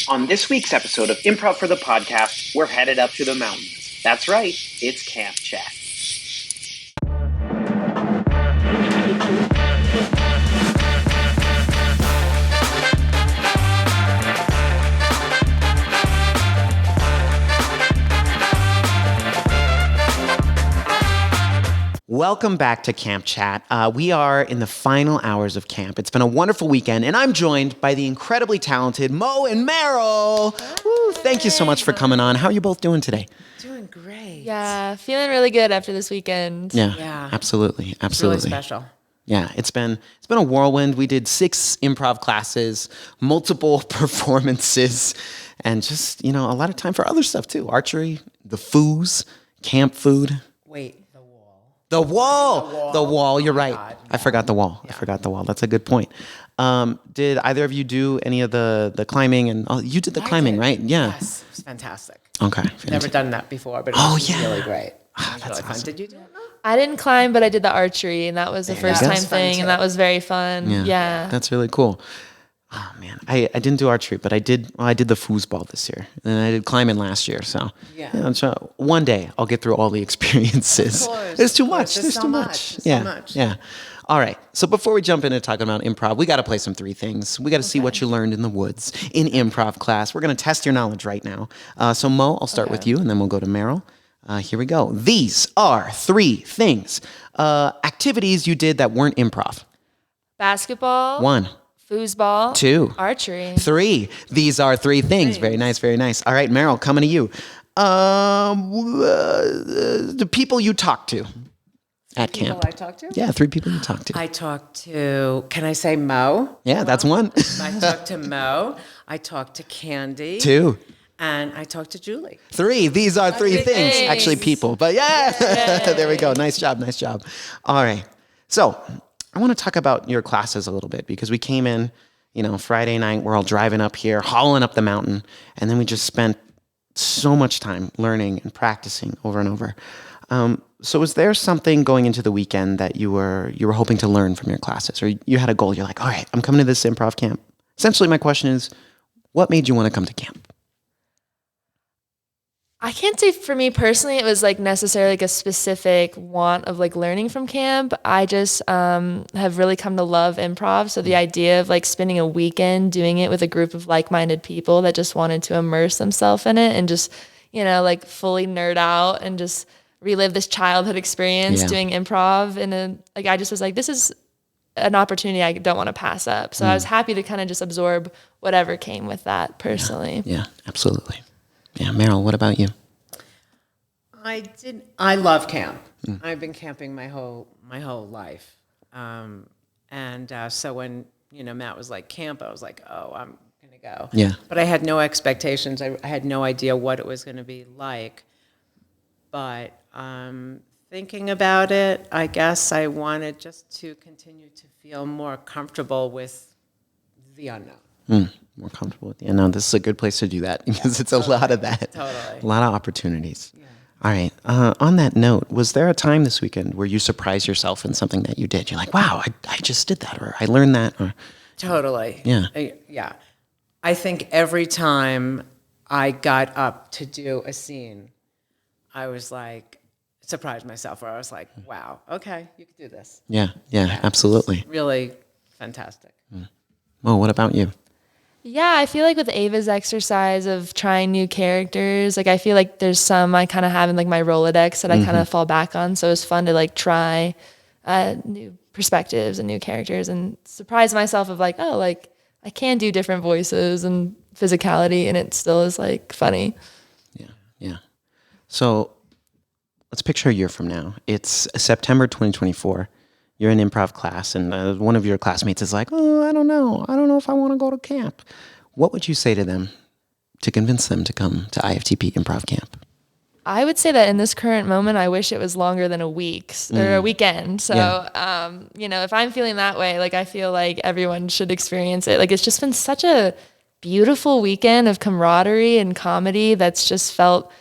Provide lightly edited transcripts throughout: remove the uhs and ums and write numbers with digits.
On this week's episode of Improv for the Podcast, we're headed up to the mountains. That's right, it's Camp Chat. Welcome back to Camp Chat. We are in the final hours of camp. It's been a wonderful weekend, and I'm joined by the incredibly talented Mo and Meryl. Woo, thank you so much for coming on. How are you both doing today? Doing great. Yeah, feeling really good after this weekend. Yeah. Absolutely. It's really special. Yeah, it's been a whirlwind. We did 6 improv classes, multiple performances, and just, a lot of time for other stuff too. Archery, the foos, camp food. Wait. The wall. You're right. God, I forgot the wall. Yeah. That's a good point. Did either of you do any of the climbing? And you did the climbing, right? Yeah. Yes, it was fantastic. Okay. Never done that before, but it was really great. That's really fun. Did you do it? I didn't climb, but I did the archery, and that was the first time thing, and that was very fun. Yeah. That's really cool. Oh man, I didn't do archery, but I did the foosball this year, and I did climbing last year. So so one day I'll get through all the experiences. Of course, There's too much. There's so too much. much. Much. Yeah. All right. So before we jump into talking about improv, we got to play some 3 things. We got to see what you learned in the woods in improv class. We're going to test your knowledge right now. So Mo, I'll start with you, and then we'll go to Meryl. Here we go. These are 3 things. Activities you did that weren't improv. Basketball. 1. Foosball. 2. Archery. 3. These are 3 things. Very nice, very nice. All right, Meryl, coming to you. The people you talk to at camp. People I talked to? Yeah, 3 people you talk to. I talked to, can I say Mo? Yeah, that's 1. I talked to Mo. I talked to Candy. 2. And I talked to Julie. 3. These are 3 things. things. Actually, people. But there we go. Nice job. All right. So I want to talk about your classes a little bit because we came in, Friday night. We're all driving up here, hauling up the mountain. And then we just spent so much time learning and practicing over and over. So was there something going into the weekend that you were hoping to learn from your classes? Or you had a goal? You're like, all right, I'm coming to this improv camp. Essentially, my question is, what made you want to come to camp? I can't say for me personally, it was necessarily a specific want of learning from camp. I just have really come to love improv. So the idea of spending a weekend doing it with a group of like-minded people that just wanted to immerse themselves in it and just, fully nerd out and just relive this childhood experience doing improv. And I just was this is an opportunity I don't want to pass up. So I was happy to kind of just absorb whatever came with that personally. Yeah, absolutely. Yeah, Meryl, what about you? I love camp. I've been camping my whole life. So when, Matt was like camp, I was like, oh, I'm going to go. Yeah. But I had no expectations. I had no idea what it was going to be like. But thinking about it, I guess I wanted just to continue to feel more comfortable with the unknown. More comfortable with the unknown. This is a good place to do that because it's a lot of that. Totally. A lot of opportunities. Yeah. All right. On that note, was there a time this weekend where you surprised yourself in something that you did? You're like, wow, I just did that, or I learned that, or... Totally. Yeah. Yeah. I think every time I got up to do a scene, I was surprised myself, or I was like, wow, okay, you can do this. Yeah, absolutely. Really fantastic. Well, what about you? Yeah, I feel with Ava's exercise of trying new characters, I feel there's some I kind of have in my Rolodex that I kind of fall back on. So it's fun to try new perspectives and new characters and surprise myself of I can do different voices and physicality, and it still is funny. Yeah. So let's picture a year from now. It's September 2024. You're in improv class, and one of your classmates is like, oh, I don't know if I want to go to camp. What would you say to them to convince them to come to IFTP improv camp? I would say that in this current moment, I wish it was longer than a week or a weekend. So, if I'm feeling that way, I feel everyone should experience it. It's just been such a beautiful weekend of camaraderie and comedy that's just felt,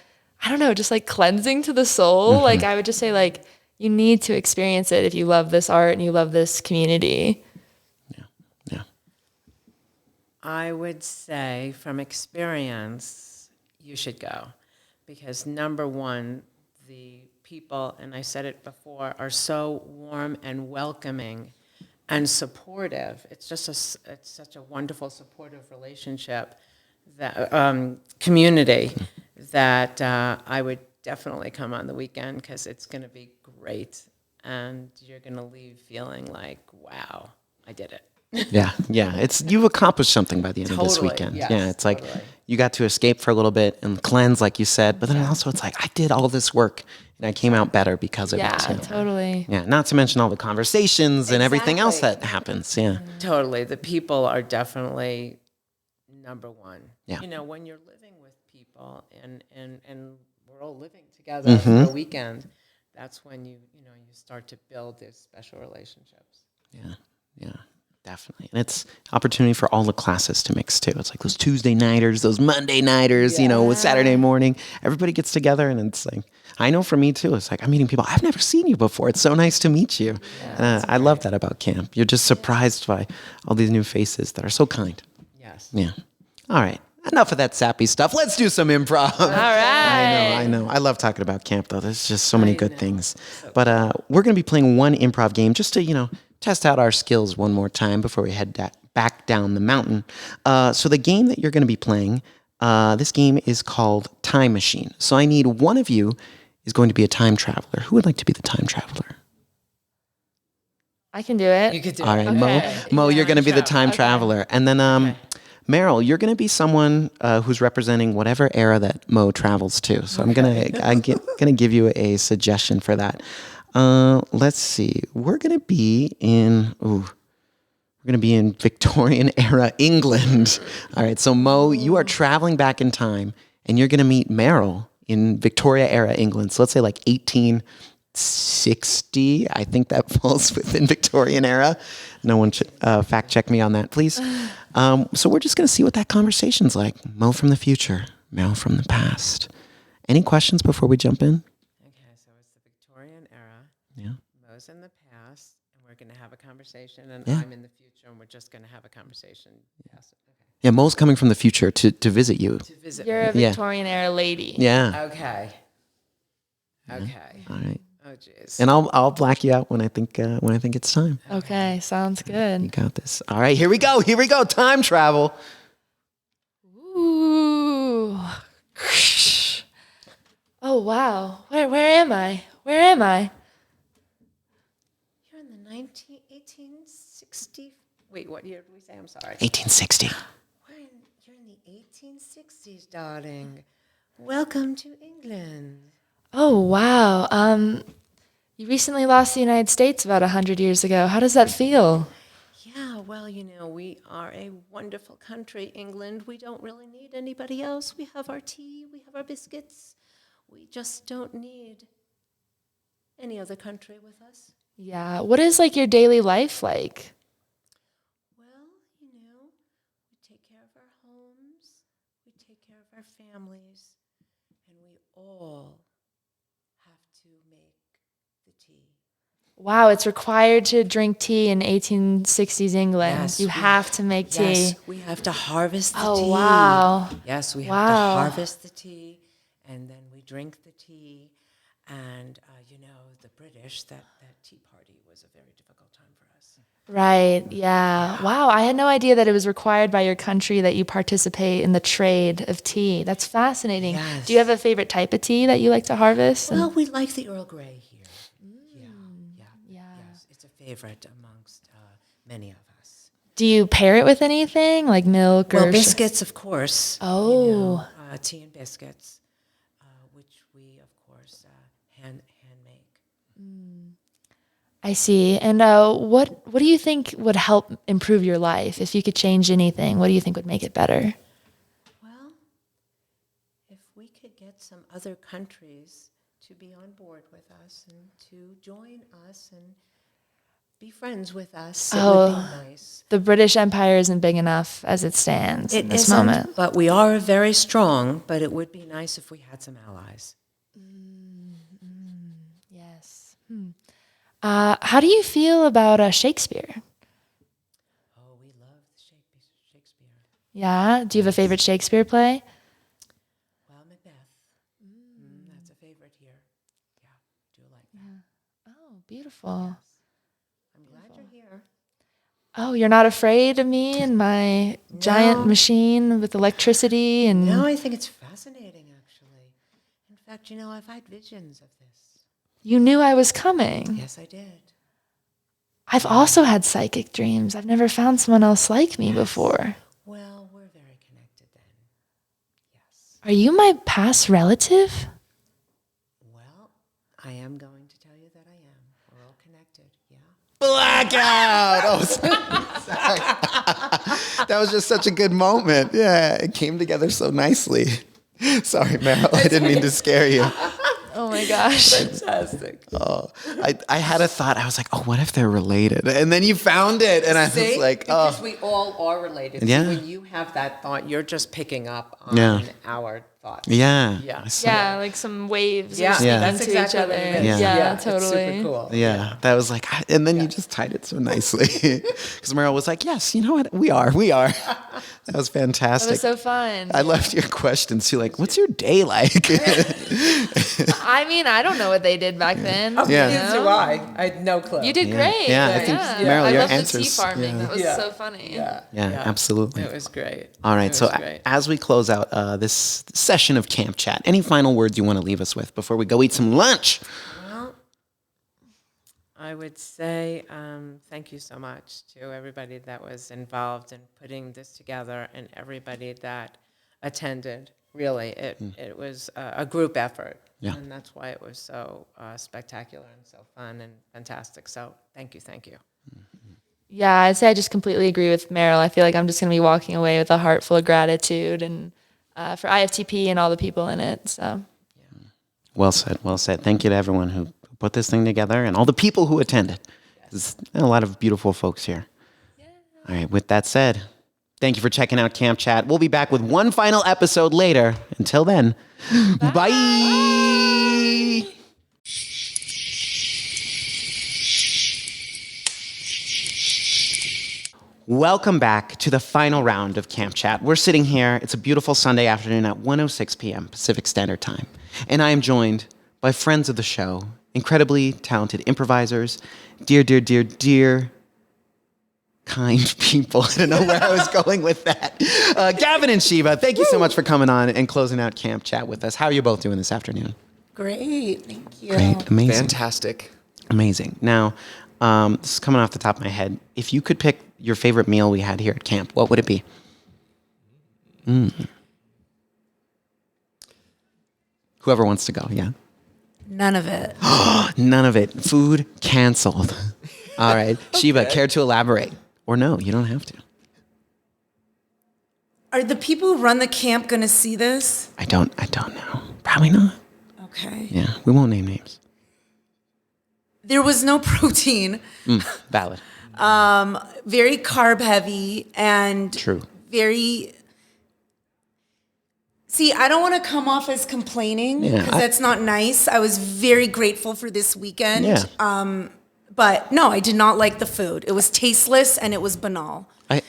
I don't know, just cleansing to the soul. I would just say you need to experience it if you love this art and you love this community. Yeah. I would say from experience, you should go. Because number one, the people, and I said it before, are so warm and welcoming and supportive. It's just it's such a wonderful, supportive relationship, that community, that I would definitely come on the weekend because it's going to be great, and you're going to leave feeling like, wow, I did it. Yeah, yeah. You've accomplished something by the end of this Totally, weekend. yes, Yeah, it's like totally. you got to escape for a little bit and cleanse, like you said. But then also, it's like I did all this work and I came out better because of Yeah, it too. totally. Yeah, not to mention all the conversations and everything else Exactly. that happens. Yeah, Totally. The people are definitely number one. Yeah. You know, when you're living with people and we're all living together for a weekend, that's when you start to build these special relationships. yeah, yeah. Definitely. And it's opportunity for all the classes to mix too. It's like those Tuesday nighters, those Monday nighters, with Saturday morning. Everybody gets together and it's like, I know for me too, it's like I'm meeting people, I've never seen you before. It's so nice to meet you. And I love that about camp. You're just surprised by all these new faces that are so kind. Yes. Yeah. All right. Enough of that sappy stuff. Let's do some improv. All right. I know. I love talking about camp, though. There's just so many good things. But we're going to be playing one improv game just to, test out our skills one more time before we head back down the mountain. So the game that you're going to be playing, this game is called Time Machine. So I need one of you is going to be a time traveler. Who would like to be the time traveler? I can do it. You could do All it. right, Okay. Mo, you're going to be the Travel. time traveler. And then Meryl, you're going to be someone who's representing whatever era that Mo travels to. So I'm going to give you a suggestion for that. Let's see. We're going to be in Victorian era England. All right. So Mo, you are traveling back in time and you're going to meet Meryl in Victoria era England. So let's say like 1860. I think that falls within Victorian era. No one should fact check me on that, please. So we're just going to see what that conversation's like. Mo from the future, Meryl from the past. Any questions before we jump in? Okay, so it's the Victorian era. Yeah. Mo's in the past, and we're going to have a conversation, and Yeah. I'm in the future, and we're just going to have a conversation. Yes. Okay. Yeah, Mo's coming from the future to visit you. To visit. You're a Yeah. Victorian era lady. Yeah. Okay. Okay. All right. Oh, jeez. And I'll black you out when I think it's time. Okay, sounds You good. got this. All right, here we go. Time travel. Ooh. Oh wow. Where am I? Where am I? You're in the 1860. Wait, what year did we say? I'm sorry. 1860. You're in the 1860s, darling. Welcome to England. Oh wow. You recently lost the United States about 100 years ago. How does that feel? Yeah, well, we are a wonderful country, England. We don't really need anybody else. We have our tea, we have our biscuits. We just don't need any other country with us. Yeah. What is like your daily life like? Well, we take care of our homes, we take care of our families, and we all have to make the tea. Wow, it's required to drink tea in 1860s England. Yes, You have to make tea. Yes, we have to harvest the tea. Oh wow. Yes, we have Wow. to harvest the tea, and then we drink the tea. And, the British, that Tea Party was a very difficult time for us. Right. Yeah. Wow. I had no idea that it was required by your country that you participate in the trade of tea. That's fascinating. Yes. Do you have a favorite type of tea that you like to harvest? Well, we like the Earl Grey here. Yeah. Yes, it's a favorite amongst many of us. Do you pair it with anything like milk or Well, biscuits, of course. Oh. Tea and biscuits, which we, of course, hand make. I see. And what do you think would help improve your life? If you could change anything, what do you think would make it better? Well, if we could get some other countries to be on board with us and to join us and be friends with us, it would be nice. The British Empire isn't big enough as it stands in this isn't, moment. but we are very strong, but it would be nice if we had some allies. Yes. How do you feel about Shakespeare? Oh, we love Shakespeare. Yeah. Do you have a favorite Shakespeare play? Well, Macbeth. That's a favorite here. Yeah, do like that. Oh, beautiful. I'm glad you're here. Oh, you're not afraid of me and my giant machine with electricity and No, I think it's fascinating, actually. In fact, I've had visions of this. you knew I was coming. Yes, I did. I've also had psychic dreams. I've never found someone else like me before. Well, we're very connected then. Yes. Are you my past relative? Well, I am going to tell you that I am. We're all connected, yeah. Blackout. Oh, sorry. That was just such a good moment. Yeah, it came together so nicely. Sorry, Meryl. I didn't mean to scare you. Oh my gosh. Fantastic. I had a thought. I was like, oh, what if they're related? And then you found it. And I was like, because oh. we all are related. Yeah. So when you have that thought, you're just picking up on our thoughts. Yeah. Yeah. Yeah, like some waves Yeah, are sneaking that's into exactly each other. what it is. Yeah, It's totally. super cool. Yeah, that was like, and then you just tied it so nicely. Because Meryl was like, yes, you know what? We are. That was fantastic. That was so fun. I loved your questions too. Like, what's your day like? I mean, I don't know what they did back then. Yeah. Neither do I. I had no clue. You did great. Yeah, I think, Meryl, I your love the tea answers. farming. Yeah. That was so funny. Yeah. Yeah, absolutely. It was great. All right, It so was great. as we close out this session of Camp Chat, any final words you want to leave us with before we go eat some lunch? Well, I would say thank you so much to everybody that was involved in putting this together and everybody that attended. Really, it was a group effort. Yeah. And that's why it was so spectacular and so fun and fantastic. So thank you. Yeah, I'd say I just completely agree with Meryl. I feel like I'm just going to be walking away with a heart full of gratitude and for IFTP and all the people in it. So, Well said, well said. Thank you to everyone who put this thing together and all the people who attended. There's a lot of beautiful folks here. All right, with that said, thank you for checking out Camp Chat. We'll be back with one final episode later. Until then, bye. Welcome back to the final round of Camp Chat. We're sitting here. It's a beautiful Sunday afternoon at 1:06 p.m. Pacific Standard Time. And I am joined by friends of the show, incredibly talented improvisers, dear, kind people. I don't know where I was going with that. Gavin and Shiva, thank you so much for coming on and closing out Camp Chat with us. How are you both doing this afternoon? Great, thank you. Great, amazing. Fantastic. Amazing. Now, this is coming off the top of my head. If you could pick your favorite meal we had here at camp, what would it be? Whoever wants to go, yeah. None of it. None of it. Food canceled. All right. Shiva, care to elaborate? Or no, you don't have to. Are the people who run the camp going to see this? I don't know. Probably not. Okay. Yeah, we won't name names. There was no protein. Valid. Very carb heavy and True. very. See, I don't want to come off as complaining Yeah, because that's not nice. I was very grateful for this weekend. Yeah. But no, I did not like the food. It was tasteless and it was banal. I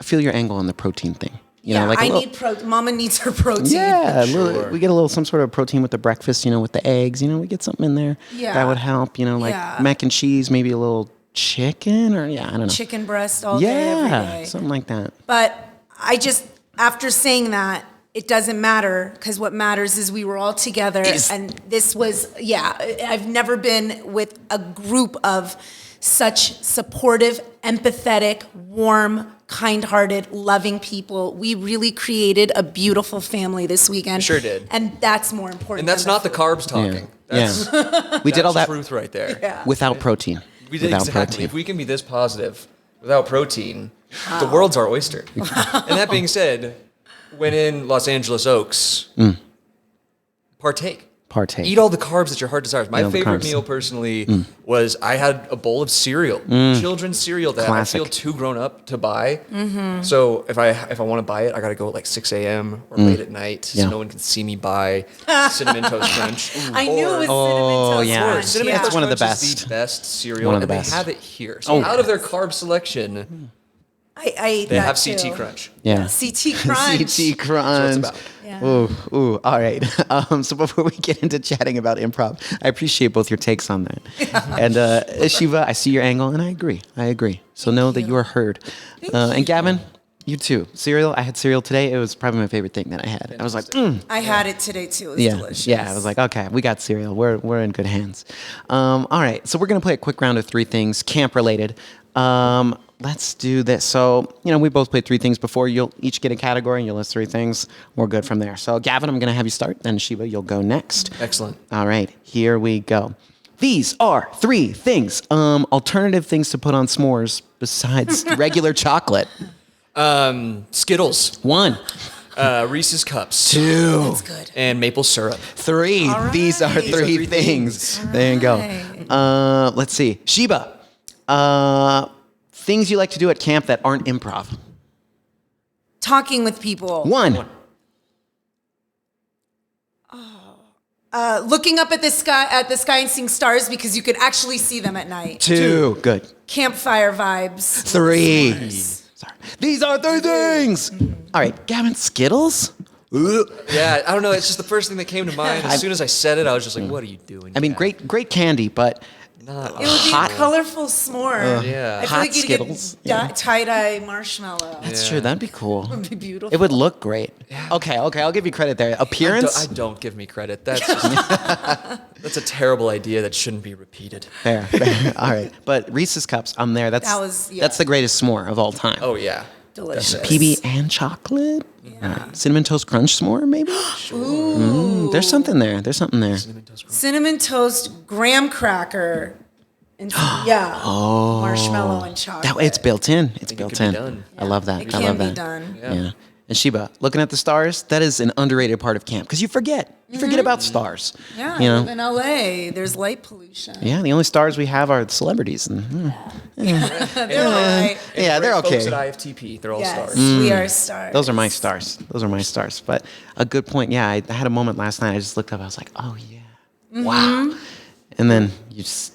feel your angle on the protein thing. You know, like a I little, need protein. Mama needs her protein. Yeah, we get a little some sort of protein with the breakfast, with the eggs, we get something in there. Yeah. That would help, like Yeah. mac and cheese, maybe a little chicken or I don't know. Chicken breast all day, every day. Something like that. But I just, after saying that, it doesn't matter because what matters is we were all together and this was, I've never been with a group of such supportive, empathetic, warm, kind-hearted, loving people. We really created a beautiful family this weekend. Sure did. And that's more important. And that's than not the carbs talking. That's, We did all that's that truth right there. without protein. We did without exactly. protein. If we can be this positive without protein, the world's our oyster. And that being said, when in Los Angeles Oaks, partake. Eat all the carbs that your heart desires. My all the favorite carbs. meal personally was I had a bowl of cereal, children's cereal that Classic. I feel too grown up to buy. So if I want to buy it, I got to go at like 6 a.m. or late at night Yeah. so no one can see me buy Cinnamon Toast Crunch. I knew it was Oh, cinnamon toast yeah. crunch. Cinnamon It's Toast one of the Crunch is best. the best cereal, One of the and best. they have it here. So out of their carb selection, I ate They that have too. CT Crunch. Yeah. CT Crunch. CT Crunch. about. Yeah. Ooh, all right. So before we get into chatting about improv, I appreciate both your takes on that. And Shiva, I see your angle, and I agree. So know that you are heard. And Gavin, you too. Cereal, I had cereal today. It was probably my favorite thing that I had. I was like, I had it today too. It was delicious. Yeah, I was like, okay, we got cereal. We're in good hands. All right, so we're gonna play a quick round of 3 things, camp related. Let's do this. So, we both played 3 things before. You'll each get a category and you'll list 3 things. We're good from there. So, Gavin, I'm gonna have you start. Then Shiva, you'll go next. Excellent. All right, here we go. These are 3 things. Alternative things to put on s'mores besides regular chocolate. Skittles, 1, Reese's Cups, 2, That's good. and maple syrup. 3. All These are right. 3 things. There you go. Let's see. Shiba. Things you like to do at camp that aren't improv. Talking with people. 1. Looking up at the sky and seeing stars because you could actually see them at night. 2. Good. Campfire vibes. 3. Sorry. These are 3 things. All right, Gavin, Skittles? Ugh. Yeah, I don't know. It's just the first thing that came to mind. As soon as I said it, I was just like, "What are you doing?" I mean, Gavin? great candy, but Not It would be Hot- a colorful s'more. Yeah. I feel Hot like you'd Skittles. get tie-dye marshmallow. that's true. That'd be cool. It would be beautiful. It would look great. Okay, I'll give you credit there. Appearance? I don't give me credit. That's just, that's a terrible idea that shouldn't be repeated. Fair. All right. But Reese's Cups, I'm there. That's the greatest s'more of all time. Oh yeah. delicious. PB and chocolate? Yeah. Cinnamon Toast Crunch s'more, maybe? There's something there. Cinnamon toast, graham cracker, and marshmallow and chocolate. It's built in. It's it built could be in. done. I love that. It I can love be that. done. Yeah. And Sheba, looking at the stars, that is an underrated part of camp because you forget. You forget about stars. Yeah, You I know? live in LA. There's light pollution. Yeah, the only stars we have are the celebrities. And, They're all right. yeah, they're Folks okay. at IFTP, they're all Yes, stars. we are stars. Those are my stars. But a good point. Yeah, I had a moment last night. I just looked up. I was like, oh yeah, wow. And then you just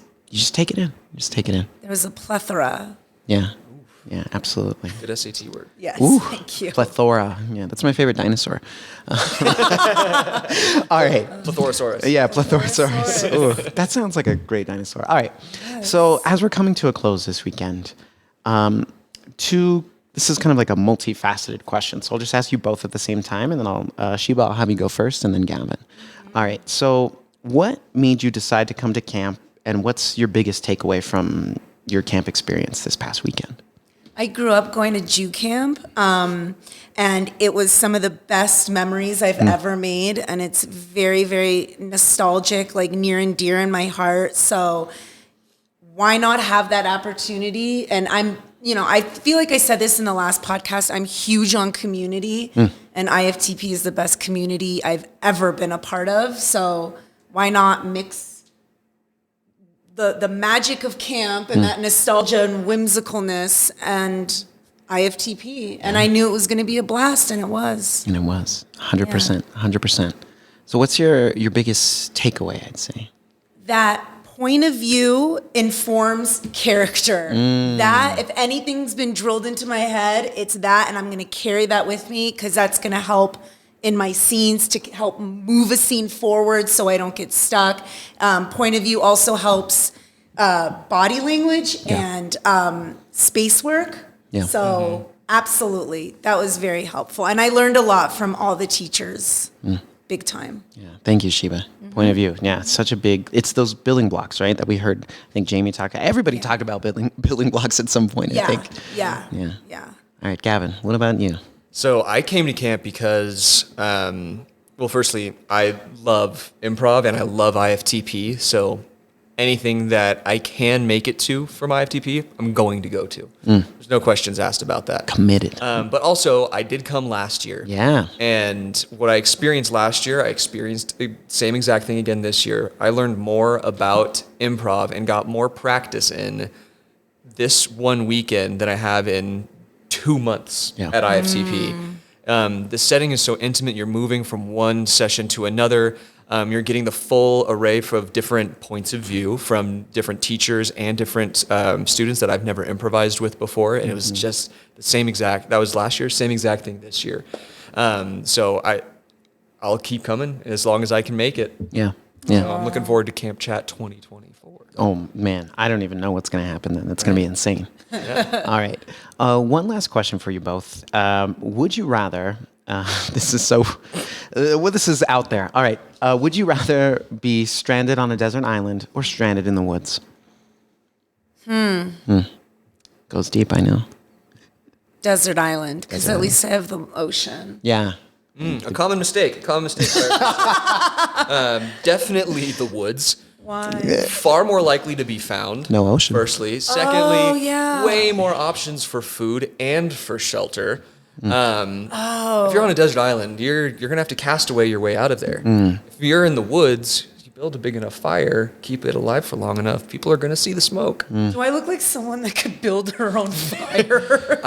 take it in. You just take it in. There was a plethora. Yeah, yeah, absolutely. Good SAT word. Yes, Ooh, thank you. Plethora. Yeah, that's my favorite dinosaur. All right. Plethorosaurus. Yeah, Plethorosaurus. Ooh, that sounds like a great dinosaur. All right. So as we're coming to a close this weekend, this is kind of like a multifaceted question. So I'll just ask you both at the same time, and then Sheba, I'll have you go first, and then Gavin. All right. So what made you decide to come to camp, and what's your biggest takeaway from your camp experience this past weekend? I grew up going to Jew camp, and it was some of the best memories I've ever made, and it's very, very nostalgic, like near and dear in my heart. So why not have that opportunity? And I feel like I said this in the last podcast, I'm huge on community, and IFTP is the best community I've ever been a part of. So why not mix the magic of camp and that nostalgia and whimsicalness and IFTP. And I knew it was going to be a blast, and it was. And it was 100%, 100%. So what's your biggest takeaway, I'd say? That point of view informs character. That, if anything's been drilled into my head, it's that, and I'm going to carry that with me because that's going to help in my scenes to help move a scene forward so I don't get stuck. Point of view also helps body language and space work. Yeah. So absolutely, that was very helpful. And I learned a lot from all the teachers, big time. Yeah. Thank you, Sheba. Point of view. Yeah, it's those building blocks, right? That we heard, I think Jamie everybody talked about building blocks at some point, I think. Yeah. All right, Gavin, what about you? So I came to camp because, firstly, I love improv and I love IFTP. So anything that I can make it to from IFTP, I'm going to go to. There's no questions asked about that. Committed. But also, I did come last year. Yeah. And what I experienced last year, I experienced the same exact thing again this year. I learned more about improv and got more practice in this one weekend than I have in 2 months at IFTP. The setting is so intimate. You're moving from one session to another. You're getting the full array of different points of view from different teachers and different students that I've never improvised with before. And it was just the same exact, that was last year, same exact thing this year. So I'll keep coming as long as I can make it. Yeah. Yeah. So I'm looking forward to Camp Chat 2024. Oh man, I don't even know what's going to happen then. That's going to be insane. All right. One last question for you both. Would you rather? This is so. Well, this is out there. All right. Would you rather be stranded on a desert island or stranded in the woods? Goes deep, I know. Desert island, because at least I have the ocean. Yeah. A common mistake. Definitely the woods. Why? Far more likely to be found. No ocean. Firstly. Secondly, yeah. way more options for food and for shelter. If you're on a desert island, you're gonna have to cast away your way out of there. If you're in the woods, you build a big enough fire, keep it alive for long enough, people are gonna see the smoke. Do I look like someone that could build her own fire?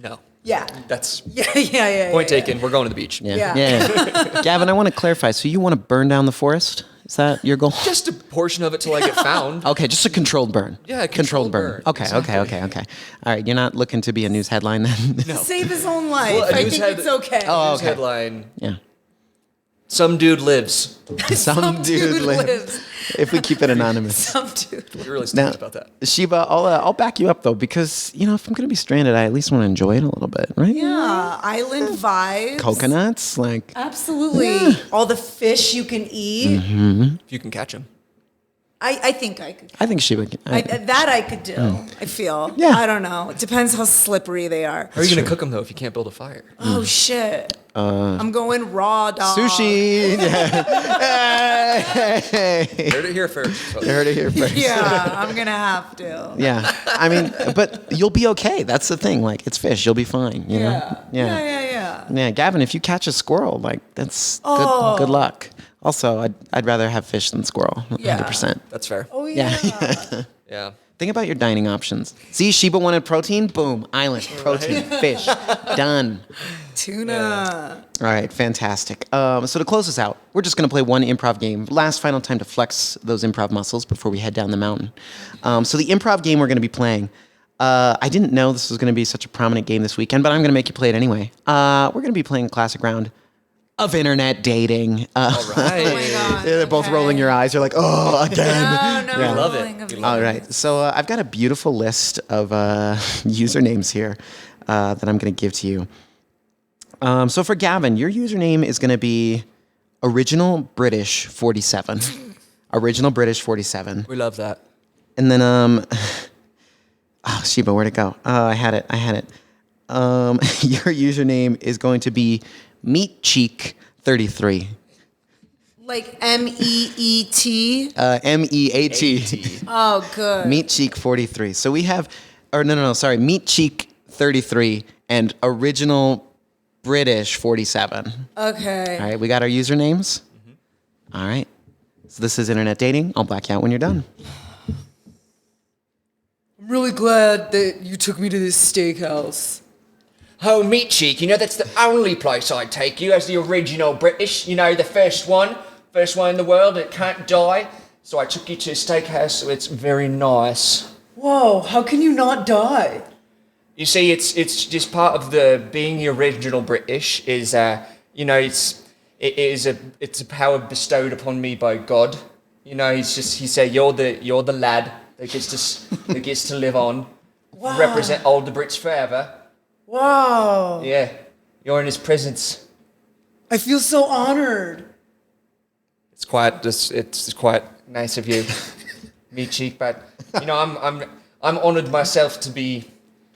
No. Yeah. That's Yeah. point taken. We're going to the beach. Yeah. Gavin, I want to clarify. So you want to burn down the forest? Is that your goal? Just a portion of it till I get found. Okay, just a controlled burn. Yeah, controlled burn. Okay, exactly. okay. All right, you're not looking to be a news headline then? No. Save his own life. Well, a I news think head- it's okay. Oh, News okay. headline. Yeah. Some dude lives. Some dude lives. If we keep it anonymous. Some dude. You're really Now, stoked about that. Sheba, I'll back you up though, because if I'm gonna be stranded, I at least want to enjoy it a little bit, right? Yeah, island vibes. Coconuts, like Absolutely. All the fish you can eat. If you can catch him. I think I could. I think Sheba. That I could do. I feel. Yeah. I don't know. It depends how slippery they are. How are you going to cook them, though, if you can't build a fire? Oh shit. I'm going raw dog. Sushi. Hey. Heard it here first. You heard it here first. Yeah, I'm gonna have to. Yeah. I mean, but you'll be okay. That's the thing. Like, it's fish. You'll be fine. You know? Yeah. Yeah, Gavin, if you catch a squirrel, like, that's good luck. Also, I'd rather have fish than squirrel, 100%. That's fair. Oh yeah. Yeah. Think about your dining options. See, Sheba wanted protein. Boom, island, protein, fish, done. Tuna. All right, fantastic. So to close this out, we're just going to play one improv game. Last final time to flex those improv muscles before we head down the mountain. So the improv game we're going to be playing, I didn't know this was going to be such a prominent game this weekend, but I'm going to make you play it anyway. We're going to be playing a classic round of internet dating. All right. Oh my god. They're both rolling your eyes. You're like, oh, again. No, Yeah. Love it. rolling of All eyes. right. So I've got a beautiful list of usernames here that I'm going to give to you. So for Gavin, your username is going to be Original British 47. Original British 47. We love that. And then, oh, Sheba, where'd it go? Oh, I had it. Your username is going to be Meat Cheek 33. Like MEET. MEAT. Oh, good. Meat Cheek 43. So we have, or no, sorry, Meat Cheek 33 and Original British 47. Okay. All right, we got our usernames. All right. So this is internet dating. I'll black you out when you're done. I'm really glad that you took me to this steakhouse. Oh, Meat Cheek, that's the only place I'd take you as the original British, the first one in the world that can't die. So I took you to a steakhouse, so it's very nice. Whoa, how can you not die? You see, it's just part of the being the original British is, it's a power bestowed upon me by God. He said you're the lad that gets to live on, represent all the Brits forever. Wow. Yeah, you're in his presence. I feel so honored. It's quite nice of you, Meat Cheek, but I'm honoured myself to be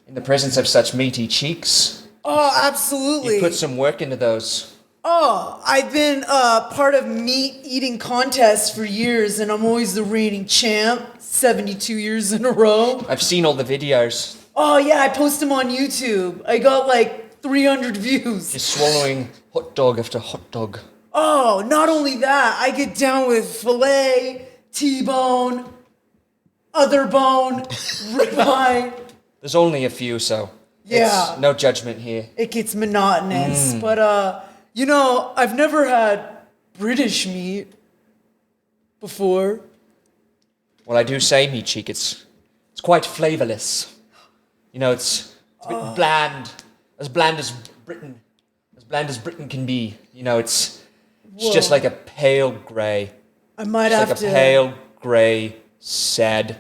in the presence of such meaty cheeks. Oh, absolutely. You put some work into those. Oh, I've been part of meat eating contests for years, and I'm always the reigning champ, 72 years in a row. I've seen all the videos. Oh yeah, I post them on YouTube. I got like 300 views. Just swallowing hot dog after hot dog. Oh, not only that, I get down with filet, T-bone, other bone, ribeye. There's only a few, so Yeah. it's no judgment here. It gets monotonous, but I've never had British meat before. Well, I do say, meat cheek, it's quite flavorless. You know, it's a bit bland as Britain, as bland as Britain can be. You know, it's just like a pale grey. I might It's have like to. a pale grey, sad,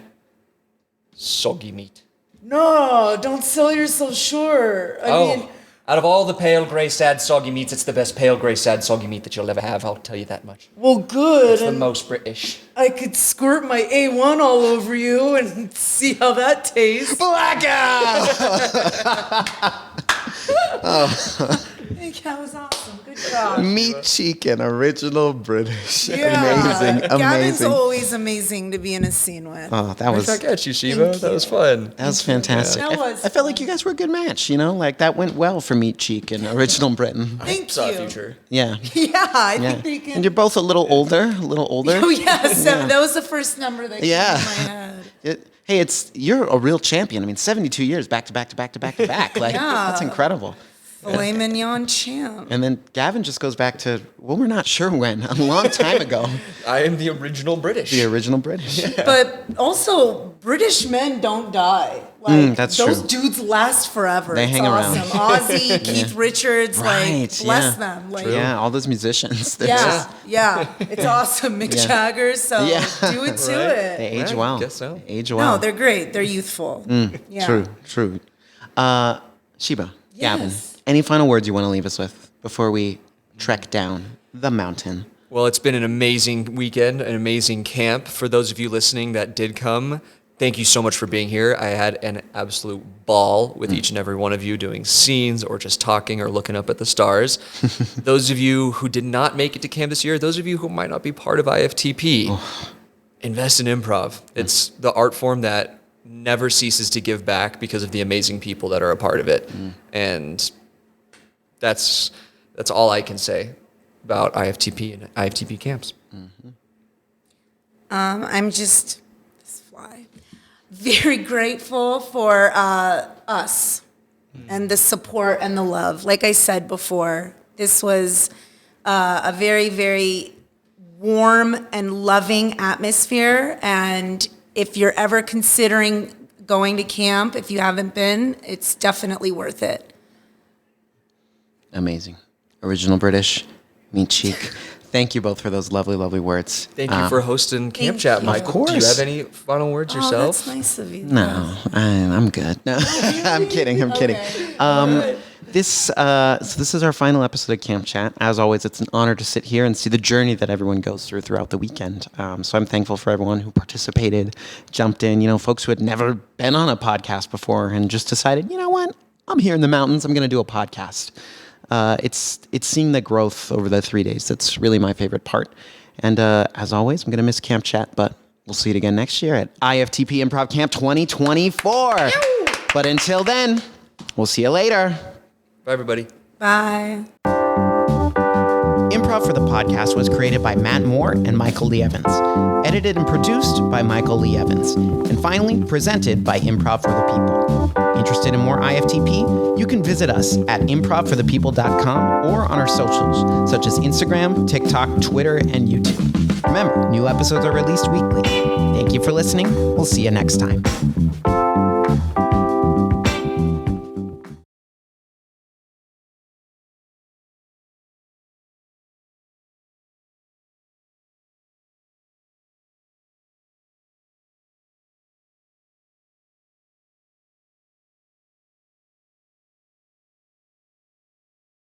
soggy meat. No, don't sell yourself short. I mean, Out of all the pale grey, sad, soggy meats, it's the best pale grey, sad, soggy meat that you'll ever have. I'll tell you that much. well, good. It's the And most British. I could squirt my A1 all over you and see how that tastes. Blackout! That was awesome. Good job. Meat chicken, original British. Yeah. Amazing, Gavin's amazing. always amazing to be in a scene with. Oh, that was Back at you, Shiva. Thank That was fun. that was fantastic. That was I felt like you guys were a good match. You know, like that went well for Meat Cheek and Original Britain. Thank Saw a you. future. Yeah, Yeah, I yeah. think they can. And you're both a little older, a little older. Oh yes, that was the first number that came Yeah. in my head. Hey, you're a real champion. I mean, 72 years back to back to back to back to back. Like that's incredible. Filet mignon champ. And then Gavin just goes back to, well, we're not sure when, a long time ago. I am the original British. The original British. But also, British men don't die. Like that's those true. dudes last forever. They It's hang around. awesome. Ozzy, Keith Richards, Right, like bless yeah. them. Like Yeah, all those musicians. They're yeah, just- yeah. It's awesome. Mick Yeah. Jagger, so Yeah. do it to Right. it. They age Right, well. guess so. They age well. No, they're great. They're youthful. Yeah. True. Sheba, Gavin, Yes. any final words you want to leave us with before we trek down the mountain? Well, it's been an amazing weekend, an amazing camp. For those of you listening that did come, thank you so much for being here. I had an absolute ball with each and every one of you doing scenes or just talking or looking up at the stars. Those of you who did not make it to camp this year, those of you who might not be part of IFTP, invest in improv. It's the art form that never ceases to give back because of the amazing people that are a part of it. And that's all I can say about IFTP and IFTP camps. I'm just this fly very grateful for us and the support and the love. Like I said before, this was a very, very warm and loving atmosphere. And if you're ever considering going to camp, if you haven't been, it's definitely worth it. Amazing. Original British, Meat Cheek. Thank you both for those lovely, lovely words. Thank you for hosting Camp thank Chat, you. Michael. Of Do you course. have any final words Oh, yourself? that's nice of you. No, I'm good. No, I'm kidding. I'm kidding. This is our final episode of Camp Chat. As always, it's an honor to sit here and see the journey that everyone goes through throughout the weekend. So I'm thankful for everyone who participated, jumped in. You know, folks who had never been on a podcast before and just decided, you know what, I'm here in the mountains. I'm going to do a podcast. It's seeing the growth over the 3 days that's really my favorite part. And as always, I'm going to miss Camp Chat, but we'll see you again next year at IFTP Improv Camp 2024. But until then, we'll see you later. Bye, everybody. Bye. Improv for the podcast was created by Matt Moore and Michael Lee Evans. Edited and produced by Michael Lee Evans. And finally, presented by Improv for the People. Interested in more IFTP? You can visit us at improvforthepeople.com or on our socials, such as Instagram, TikTok, Twitter, and YouTube. Remember, new episodes are released weekly. Thank you for listening. We'll see you next time.